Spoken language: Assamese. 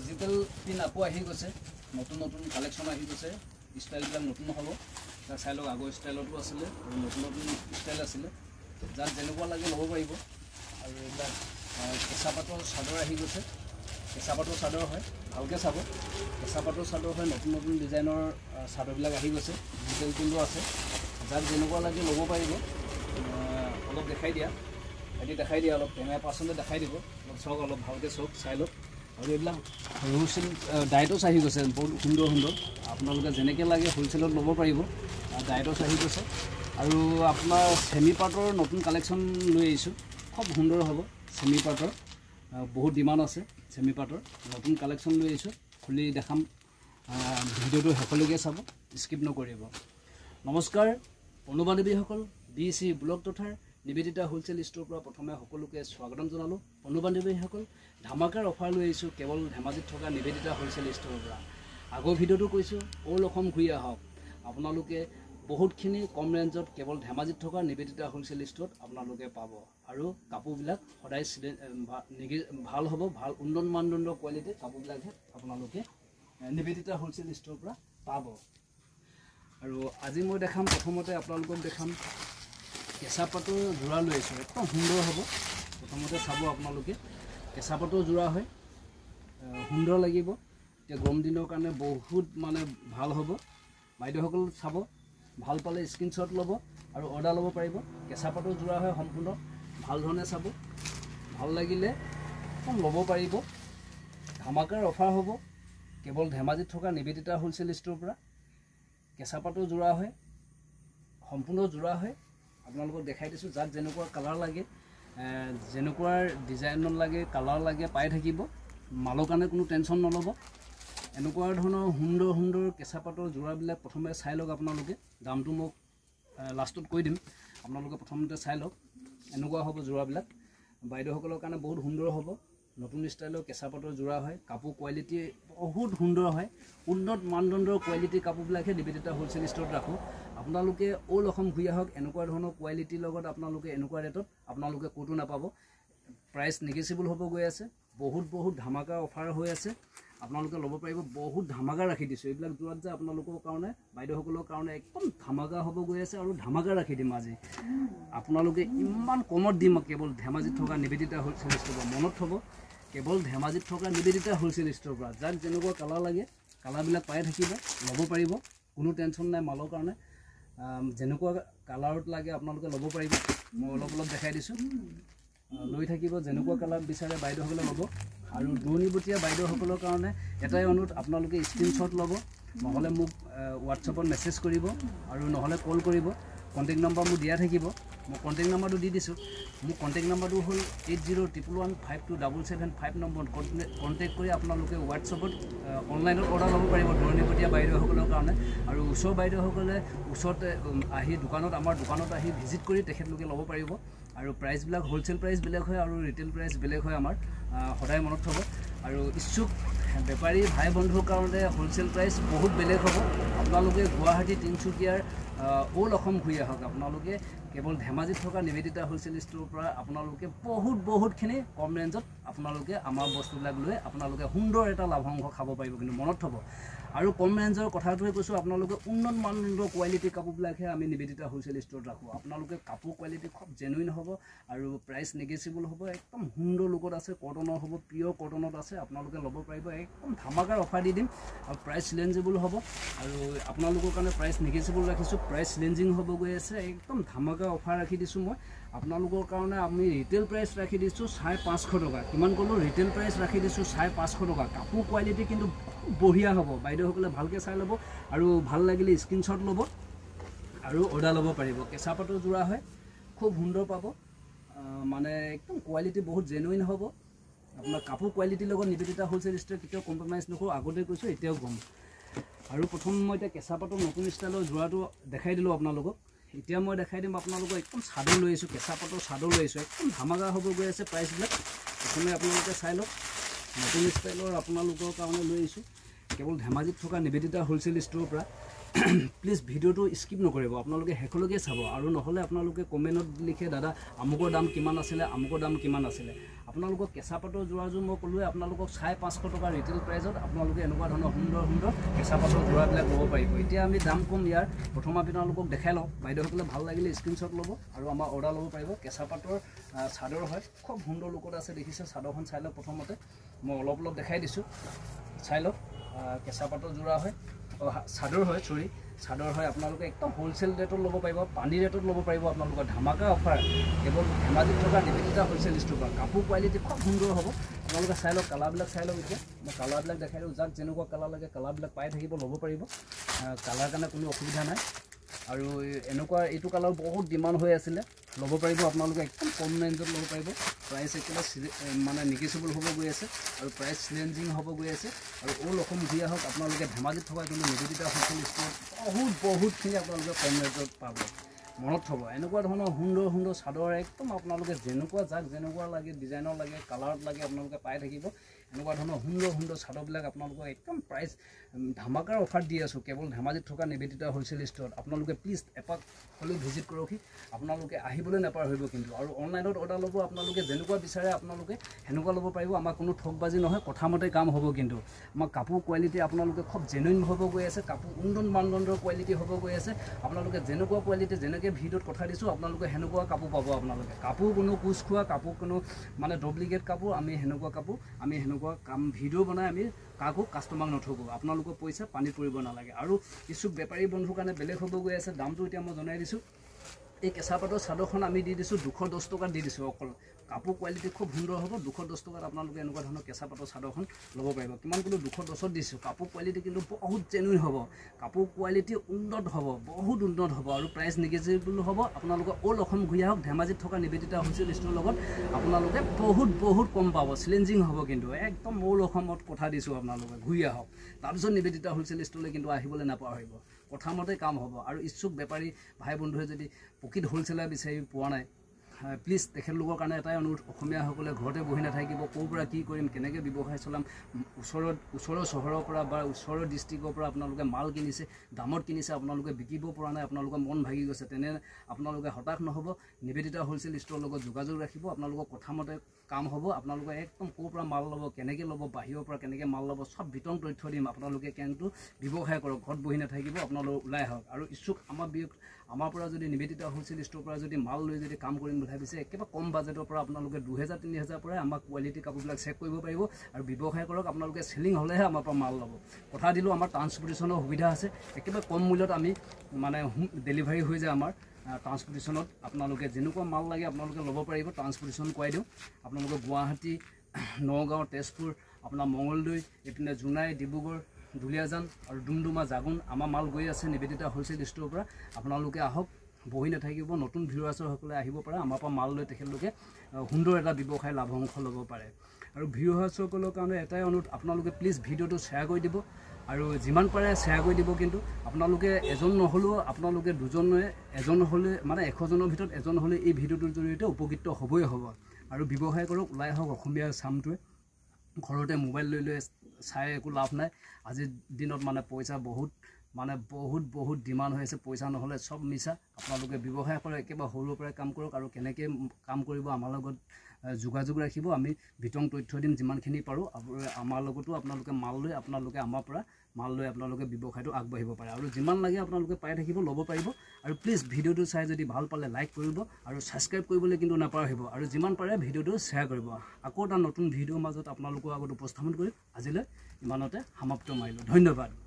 ডিজিটেল পিন আকৌ আহি গৈছে, নতুন নতুন কালেকশ্যন আহি গৈছে, ষ্টাইলবিলাক নতুন হ'ব। তাক চাই লওক, আগৰ ষ্টাইলতো আছিলে আৰু নতুন নতুন ষ্টাইল আছিলে, যাক যেনেকুৱা লাগে ল'ব পাৰিব। আৰু এইবিলাক কেঁচা পাটৰ চাদৰ আহি গৈছে, কেঁচা পাটৰ চাদৰ হয়, ভালকৈ চাব, কেঁচা পাটৰ চাদৰ হয়, নতুন নতুন ডিজাইনৰ চাদৰবিলাক আহি গৈছে, ডিজিটেল পিনটো আছে, যাক যেনেকুৱা লাগে ল'ব পাৰিব। অলপ দেখাই দিয়া, এটি দেখাই দিয়া, অলপ কেমেৰা পাৰ্চনতে দেখাই দিব, অলপ চাওক, অলপ ভালকৈ চাওক, চাই লওক। আৰু এইবিলাক হোলচেল ডাইটছ আহি গৈছে, বহুত সুন্দৰ সুন্দৰ, আপোনালোকে যেনেকৈ লাগে হোলচেলত ল'ব পাৰিব। ডাইটছ আহি গৈছে। আৰু আপোনাৰ চেমি পাটৰ নতুন কালেকশ্যন লৈ আহিছোঁ, খুব সুন্দৰ হ'ব। চেমি পাটৰ বহুত ডিমাণ্ড আছে, চেমি পাটৰ নতুন কালেকশ্যন লৈ আহিছোঁ, খুলি দেখাম। ভিডিঅ'টো শেষলৈকে চাব, স্কিপ নকৰিব। নমস্কাৰ বন্ধু বান্ধৱীসকল, BC ব্লগ তথা নিবেদিতা হোলচেল ষ্ট'ৰৰ পৰা প্ৰথমে সকলোকে স্বাগতম জনালোঁ। বন্ধু বান্ধৱীসকল, ধামাকাৰ অফাৰ লৈ আহিছোঁ কেৱল ধেমাজিত থকা নিবেদিতা হোলচেল ষ্ট'ৰৰ পৰা। আগৰ ভিডিঅ'টো কৈছোঁ, অল অসম ঘূৰি আহক, আপোনালোকে বহুতখিনি কম ৰেঞ্জত কেৱল ধেমাজিত থকা নিবেদিতা হোলচেল ষ্ট'ৰত আপোনালোকে পাব। আৰু কাপোৰবিলাক সদায় ভাল হ'ব, ভাল উন্নত মানদণ্ডৰ কোৱালিটিৰ কাপোৰবিলাকহে আপোনালোকে নিবেদিতা হোলচেল ষ্ট'ৰৰ পৰা পাব। আৰু আজি মই দেখাম, প্ৰথমতে আপোনালোকক দেখাম কেঁচা পাটৰ যোৰা লৈ আহিছোঁ, একদম সুন্দৰ হ'ব। প্ৰথমতে চাব আপোনালোকে, কেঁচা পাটৰ যোৰা হয়, সুন্দৰ লাগিব। এতিয়া গৰম দিনৰ কাৰণে বহুত মানে ভাল হ'ব। বাইদেউসকল চাব, ভাল পালে স্ক্ৰীনশ্বট ল'ব আৰু অৰ্ডাৰ ল'ব পাৰিব। কেঁচা পাটৰ যোৰা হয়, সম্পূৰ্ণ ভাল ধৰণে চাব, ভাল লাগিলে ল'ব পাৰিব। ধামাকাৰ অফাৰ হ'ব কেৱল ধেমাজিত থকা নিবেদিতা হোলচেল ষ্ট'ৰৰ পৰা। কেঁচা পাটৰ যোৰা হয়, সম্পূৰ্ণ যোৰা হয়, আপোনালোকক দেখাই দিছোঁ। যাক যেনেকুৱা কালাৰ লাগে, যেনেকুৱা ডিজাইনত লাগে, কালাৰ লাগে, পাই থাকিব। মালৰ কাৰণে কোনো টেনশ্যন নল'ব। এনেকুৱা ধৰণৰ সুন্দৰ সুন্দৰ কেঁচা পাটৰ যোৰাবিলাক প্ৰথমে চাই লওক আপোনালোকে। দামটো মোক লাষ্টত কৈ দিম, আপোনালোকে প্ৰথমতে চাই লওক। এনেকুৱা হ'ব যোৰাবিলাক, বাইদেউসকলৰ কাৰণে বহুত সুন্দৰ হ'ব। নতুন ষ্টাইলৰ কেঁচা পাটৰ যোৰা হয়, কাপোৰ কোৱালিটি বহুত সুন্দৰ হয়, উন্নত মানদণ্ডৰ কোৱালিটিৰ কাপোৰবিলাকহে নিবেদিতা হোলচেল ষ্ট'ৰত ৰাখোঁ। আপোনালোকে অল অসম ঘূৰি আহক, এনেকুৱা ধৰণৰ কোৱালিটিৰ লগত আপোনালোকে এনেকুৱা ৰেটত আপোনালোকে ক'তো নাপাব। প্ৰাইচ নেগেচিবল হ'ব গৈ আছে, বহুত ধামাকা অফাৰ হৈ আছে, আপোনালোকে ল'ব পাৰিব। বহুত ধামাকা ৰাখি দিছোঁ, এইবিলাক যোৰাত যে আপোনালোকৰ কাৰণে, বাইদেউসকলৰ কাৰণে একদম ধামাকা হ'ব গৈ আছে। আৰু ধামাকা ৰাখি দিম আজি, আপোনালোকে ইমান কমত দিম কেৱল ধেমাজিত থকা নিবেদিতা হোলচেল ষ্ট'ৰৰ পৰা। মনত থ'ব, কেৱল ধেমাজিত থকা নিবেদিতা হোলচেল ষ্ট'ৰৰ পৰা। যাক যেনেকুৱা কালাৰ লাগে, কালাৰবিলাক পাই থাকিব, ল'ব পাৰিব, কোনো টেনশ্যন নাই মালৰ কাৰণে। যেনেকুৱা কালাৰত লাগে আপোনালোকে ল'ব পাৰিব। মই অলপ অলপ দেখাই দিছোঁ, লৈ থাকিব, যেনেকুৱা কালাৰ বিচাৰে বাইদেউসকলে ল'ব। আৰু দূৰণিবতীয়া বাইদেউসকলৰ কাৰণে এটাই অনুৰোধ, আপোনালোকে স্ক্ৰীনশ্বট ল'ব, নহ'লে মোক হোৱাটছআপত মেছেজ কৰিব আৰু নহ'লে কল কৰিব। কণ্টেক্ট নম্বৰ মোৰ দিয়া থাকিব, মই কণ্টেক্ট নম্বৰটো দি দিছোঁ। মোৰ কণ্টেক্ট নম্বৰটো হ'ল 8011152775 নম্বৰত কণ্টেক্ট কৰি আপোনালোকে হোৱাটছআপত অনলাইনত অৰ্ডাৰ ল'ব পাৰিব দূৰণিবতীয়া বাইদেউসকলৰ কাৰণে। আৰু ওচৰ বাইদেউসকলে ওচৰতে আহি দোকানত, আমাৰ দোকানত আহি ভিজিট কৰি তেখেতলোকে ল'ব পাৰিব। আৰু প্ৰাইচবিলাক হোলচেল প্ৰাইচ বেলেগ হয় আৰু ৰিটেইল প্ৰাইচ বেলেগ হয় আমাৰ, সদায় মনত থ'ব। আৰু ইচ্ছুক বেপাৰী ভাই বন্ধুৰ কাৰণে হোলচেল প্ৰাইচ বহুত বেলেগ হ'ব। আপোনালোকে গুৱাহাটী, তিনিচুকীয়াৰ অল অসম ঘূৰি আহক, আপোনালোকে কেৱল ধেমাজিত থকা নিবেদিতা হোলচেল ষ্ট'ৰৰ পৰা আপোনালোকে বহুতখিনি কম ৰেঞ্জত আপোনালোকে আমাৰ বস্তুবিলাক লৈ আপোনালোকে সুন্দৰ এটা লাভাংশ খাব পাৰিব। কিন্তু মনত থ'ব, আৰু কম ৰেঞ্জৰ কথাটোৱে কৈছোঁ, আপোনালোকে উন্নত মানদণ্ডৰ কোৱালিটিৰ কাপোৰবিলাকহে আমি নিবেদিতা হোলচেল ষ্ট'ৰত ৰাখোঁ। আপোনালোকে কাপোৰ কোৱালিটি খুব জেনুইন হ'ব আৰু প্ৰাইচ নেগেচিবল হ'ব, একদম সুন্দৰ লুকত আছে, কটনৰ হ'ব, পিয়'ৰ কটনত আছে, আপোনালোকে ল'ব পাৰিব। একদম ধামাকাৰ অফাৰ দি দিম, আৰু প্ৰাইচ চেলেঞ্জেবল হ'ব। আৰু আপোনালোকৰ কাৰণে প্ৰাইচ নেগেচিবল ৰাখিছোঁ, প্ৰাইচ চেলেঞ্জিং হ'ব গৈ আছে, একদম ধামাকা অফাৰ ৰাখি দিছোঁ মই আপোনালোকৰ কাৰণে। আমি ৰিটেইল প্ৰাইচ ৰাখি দিছোঁ 550 টকা। কিমান ক'লোঁ? ৰিটেইল প্ৰাইচ ৰাখি দিছোঁ 550 টকা। কাপোৰ কোৱালিটি কিন্তু বঢ়িয়া হ'ব, বাইদেউসকলে ভালকৈ চাই ল'ব আৰু ভাল লাগিলে স্ক্ৰীনশ্বট ল'ব আৰু অৰ্ডাৰ ল'ব পাৰিব। কেঁচা পাটৰ যোৰা হয়, খুব সুন্দৰ পাব, মানে একদম কোৱালিটি বহুত জেনুইন হ'ব। আপোনাৰ কাপোৰ কোৱালিটিৰ লগত নিবেদিতা হোলচেল ষ্ট'ৰ কেতিয়াও কম্প্ৰমাইজ নকৰোঁ, আগতে কৈছোঁ, এতিয়াও ক'ম। আৰু প্ৰথম মই এতিয়া কেঁচা পাটৰ নতুন ষ্টাইলৰ যোৰাটো দেখাই দিলোঁ আপোনালোকক। এতিয়া মই দেখাই দিম আপোনালোকক একদম চাদৰ লৈ আহিছোঁ, কেঁচা পাটৰ চাদৰ লৈ আহিছোঁ, একদম ধামাকা হ'ব গৈ আছে প্ৰাইচবিলাক। প্ৰথমে আপোনালোকে চাই লওক, নতুন ষ্টাইলৰ আপোনালোকৰ কাৰণে লৈ আহিছোঁ কেৱল ধেমাজিত থকা নিবেদিতা হোলচেল ষ্ট'ৰৰ পৰা। প্লিজ ভিডিঅ'টো স্কিপ নকৰিব, আপোনালোকে শেষলৈকে চাব। আৰু নহ'লে আপোনালোকে কমেণ্টত লিখে, দাদা আমুকৰ দাম কিমান আছিলে, আমুকৰ দাম কিমান আছিলে। আপোনালোকক কেঁচা পাটৰ যোৰাযোৰ মই ক'লোৱে আপোনালোকক 550 টকা ৰিটেইল প্ৰাইজত আপোনালোকে এনেকুৱা ধৰণৰ সুন্দৰ সুন্দৰ কেঁচা পাটৰ যোৰাবিলাক ল'ব পাৰিব এতিয়া আমি দাম কম ইয়াৰ প্ৰথম আপোনালোকক দেখাই লওঁ বাইদেউসকলে ভাল লাগিলে স্ক্ৰীনশ্বট ল'ব আৰু আমাৰ অৰ্ডাৰ ল'ব পাৰিব কেঁচা পাটৰ চাদৰ হয় খুব সুন্দৰ লুকত আছে দেখিছে চাদৰখন চাই লওক প্ৰথমতে মই অলপ দেখাই দিছোঁ চাই লওক কেঁচা পাটৰ যোৰা হয় চাদৰ হয় চাদৰ হয় আপোনালোকে একদম হোলচেল ৰেটত ল'ব পাৰিব পানী ৰেটত ল'ব পাৰিব আপোনালোকৰ ধামাকা অফাৰ কেৱল ধেমাজিত থকা নিবেদিতা হোলচেল ষ্ট'ৰ পৰা কাপোৰ কোৱালিটি খুব সুন্দৰ হ'ব আপোনালোকে চাই লওক কালাৰবিলাক চাই লওক এতিয়া মই কালাৰবিলাক দেখাই দিওঁ যাক যেনেকুৱা কালাৰ লাগে কালাৰবিলাক পাই থাকিব ল'ব পাৰিব কালাৰ কাৰণে কোনো অসুবিধা নাই আৰু এনেকুৱা এইটো কালাৰ বহুত ডিমাণ্ড হৈ আছিলে ল'ব পাৰিব আপোনালোকে একদম কম ৰেঞ্জত ল'ব পাৰিব প্ৰাইচ একেবাৰে মানে নিগেচিবল হ'ব গৈ আছে আৰু প্ৰাইচ চেলেঞ্জিং হ'ব গৈ আছে আৰু অল অসম ঘূৰি আহক আপোনালোকে ধেমাজিত থকা কিন্তু নিবেদিতা হোলচেল ষ্ট'ৰত বহুতখিনি আপোনালোকে কম ৰেঞ্জত পাব মনত থ'ব এনেকুৱা ধৰণৰ সুন্দৰ সুন্দৰ চাদৰ একদম আপোনালোকে যেনেকুৱা যাক যেনেকুৱা লাগে ডিজাইনৰ লাগে কালাৰত লাগে আপোনালোকে পাই থাকিব এনেকুৱা ধৰণৰ সুন্দৰ সুন্দৰ চাদৰবিলাক আপোনালোকক একদম প্ৰাইচ ধামাকাৰ অফাৰ দি আছোঁ কেৱল ধেমাজিত থকা নিবেদিতা হোলচেল ষ্ট'ৰত আপোনালোকে প্লিজ এপাক হ'লেও ভিজিট কৰকহি আপোনালোকে আহিবলৈ নাপাহৰিব কিন্তু আৰু অনলাইনত অৰ্ডাৰ ল'ব আপোনালোকে যেনেকুৱা বিচাৰে আপোনালোকে সেনেকুৱা ল'ব পাৰিব আমাৰ কোনো ঠগবাজি নহয় কথামতে কাম হ'ব কিন্তু আমাৰ কাপোৰ কোৱালিটি আপোনালোকে খুব জেনুইন হ'ব গৈ আছে কাপোৰ উন্নত মানদণ্ডৰ কোৱালিটি হ'ব গৈ আছে আপোনালোকে যেনেকুৱা কোৱালিটি যেনেকৈ ভিডিঅ'ত কথা দিছোঁ আপোনালোকে সেনেকুৱা কাপোৰ পাব আপোনালোকে কাপোৰ কোনো কোচ খোৱা কাপোৰ কোনো মানে ডুপ্লিকেট কাপোৰ আমি সেনেকুৱা কাপোৰ আমি সেনেকুৱা কাম ভিডিঅ' বনাই আমি কাকো কাষ্টমাৰক নঠগোঁ আপোনালোকৰ পইচা পানীত পৰিব নালাগে আৰু কিছু বেপাৰী বন্ধুৰ কাৰণে বেলেগ হ'ব গৈ আছে দামটো এতিয়া মই জনাই দিছোঁ এই কেঁচা পাটৰ চাদৰখন আমি দি দিছোঁ 210 টকাত দি দিছোঁ অকল কাপোৰ কোৱালিটি খুব সুন্দৰ হ'ব 210 টকাত আপোনালোকে এনেকুৱা ধৰণৰ কেঁচা পাটৰ চাদৰখন ল'ব পাৰিব কিমান কিন্তু 210ত দিছোঁ কাপোৰ কোৱালিটি কিন্তু বহুত জেনুইন হ'ব কাপোৰ কোৱালিটি উন্নত হ'ব বহুত উন্নত হ'ব আৰু প্ৰাইচ নিগেচিবল হ'ব আপোনালোকে অল অসম ঘূৰি আহক ধেমাজিত থকা নিবেদিতা হোলচেল ষ্ট'ৰৰ লগত আপোনালোকে বহুত কম পাব চেলেঞ্জিং হ'ব কিন্তু একদম অল অসমত কথা দিছোঁ আপোনালোকে ঘূৰি আহক তাৰপিছত নিবেদিতা হোলচেল ষ্ট'ৰলৈ কিন্তু আহিবলৈ নাপাহৰিব কথামতে কাম হ'ব আৰু ইচ্ছুক বেপাৰী ভাই বন্ধুৱে যদি প্ৰকৃত হোলচেলাৰ বিচাৰি পোৱা নাই প্লিজ তেখেতলোকৰ কাৰণে এটাই অনুৰোধ অসমীয়াসকলে ঘৰতে বহি নাথাকিব ক'ৰ পৰা কি কৰিম কেনেকৈ ব্যৱসায় চলাম ওচৰৰ চহৰৰ পৰা বা ওচৰৰ ডিষ্ট্ৰিক্টৰ পৰা আপোনালোকে মাল কিনিছে দামত কিনিছে আপোনালোকে বিকিব পৰা নাই আপোনালোকৰ মন ভাগি গৈছে তেনে আপোনালোকে হতাশ নহ'ব নিবেদিতা হোলচেল ষ্ট'ৰৰ লগত যোগাযোগ ৰাখিব আপোনালোকৰ কথামতে কাম হ'ব আপোনালোকে একদম ক'ৰ পৰা মাল ল'ব কেনেকৈ ল'ব বাহিৰৰ পৰা কেনেকৈ মাল ল'ব চব বিতং তথ্য দিম আপোনালোকে কিন্তু ব্যৱসায় কৰক ঘৰত বহি নাথাকিব আপোনালোক ওলাই আহক আৰু ইচ্ছুক আমাৰ পৰা যদি নিবেদিতা হোলচেল ষ্ট'ৰৰ পৰা যদি মাল লৈ যদি কাম কৰিম বুলি ভাবিছে একেবাৰে কম বাজেটৰ পৰা আপোনালোকে 2000-3000 পৰাই আমাক কোৱালিটি কাপোৰবিলাক চেক কৰিব পাৰিব আৰু ব্যৱসায় কৰক আপোনালোকে চেলিং হ'লেহে আমাৰ পৰা মাল ল'ব কথা দিলোঁ আমাৰ ট্ৰান্সপৰ্টেশ্যনৰ সুবিধা আছে একেবাৰে কম মূল্যত আমি মানে ডেলিভাৰী হৈ যায় আমাৰ ট্ৰান্সপৰ্টেশ্যনত আপোনালোকে যেনেকুৱা মাল লাগে আপোনালোকে ল'ব পাৰিব ট্ৰান্সপৰ্টেশ্যন কৰাই দিওঁ আপোনালোকে গুৱাহাটী নগাঁও তেজপুৰ আপোনাৰ মঙলদৈ এইপিনে জোনাই ডিব্ৰুগড় দুলীয়াজান আৰু ডুমডুমা জাগুন আমাৰ মাল গৈ আছে নিবেদিতা হোলচেল ষ্ট'ৰৰ পৰা আপোনালোকে আহক বহি নাথাকিব নতুন ভিউৱাৰ্ছসকলে আহিব পাৰে আমাৰ পৰা মাল লৈ তেখেতলোকে সুন্দৰ এটা ব্যৱসায় লাভ অংশ ল'ব পাৰে আৰু ভিউৱাৰ্ছসকলৰ কাৰণে এটাই অনুৰোধ আপোনালোকে প্লিজ ভিডিঅ'টো শ্বেয়াৰ কৰি দিব আৰু যিমান পাৰে শ্বেয়াৰ কৰি দিব কিন্তু আপোনালোকে এজন নহ'লেও আপোনালোকে দুজনে এজন হ'লে মানে 100 জনৰ ভিতৰত এজন হ'লে এই ভিডিঅ'টোৰ জৰিয়তে উপকৃত হ'বই হ'ব আৰু ব্যৱসায় কৰক ওলাই আহক অসমীয়া চামটোৱে ঘৰতে মোবাইল লৈ চাই একো লাভ নাই আজিৰ দিনত মানে পইচা বহুত ডিমাণ্ড হৈ আছে পইচা নহ'লে চব মিছা আপোনালোকে ব্যৱসায় কৰে একেবাৰে সৰুৰ পৰাই কাম কৰক আৰু কেনেকৈ কাম কৰিব আমাৰ লগত যোগাযোগ ৰাখিব আমি বিতং তথ্য দিম যিমানখিনি পাৰোঁ আমাৰ লগতো আপোনালোকে মাল লৈ আপোনালোকে আমাৰ পৰা মাল লৈ আপোনালোকে ব্যৱসায়টো আগবাঢ়িব পাৰে আৰু যিমান লাগে আপোনালোকে পাই থাকিব ল'ব পাৰিব আৰু প্লিজ ভিডিঅ'টো চাই যদি ভাল পালে লাইক কৰিব আৰু ছাবস্ক্ৰাইব কৰিবলৈ কিন্তু নাপাহৰিব আৰু যিমান পাৰে ভিডিঅ'টো শ্বেয়াৰ কৰিব আকৌ এটা নতুন ভিডিঅ'ৰ মাজত আপোনালোকৰ আগত উপস্থাপন কৰিম আজিলৈ ইমানতে সমাপ্ত মাৰিলোঁ ধন্যবাদ